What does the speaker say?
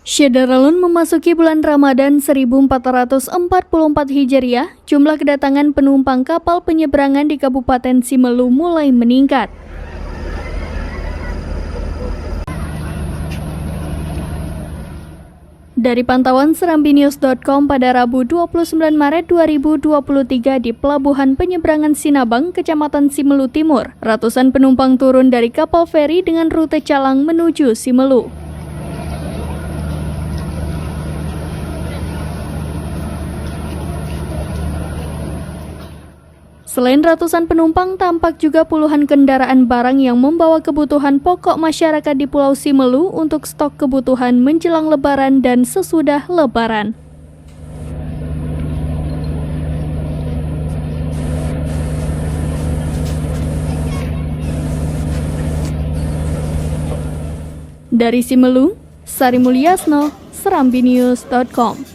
Syederalun memasuki bulan Ramadan 1444 Hijriah, jumlah kedatangan penumpang kapal penyeberangan di Kabupaten Simelu mulai meningkat. Dari pantauan serambinews.com pada Rabu 29 Maret 2023 di Pelabuhan Penyeberangan Sinabang, Kecamatan Simelu Timur, ratusan penumpang turun dari kapal feri dengan rute Calang menuju Simelu. Selain ratusan penumpang, tampak juga puluhan kendaraan barang yang membawa kebutuhan pokok masyarakat di Pulau Simelu untuk stok kebutuhan menjelang Lebaran dan sesudah Lebaran. Dari Simelu, Sari Mulyasno, serambinews.com.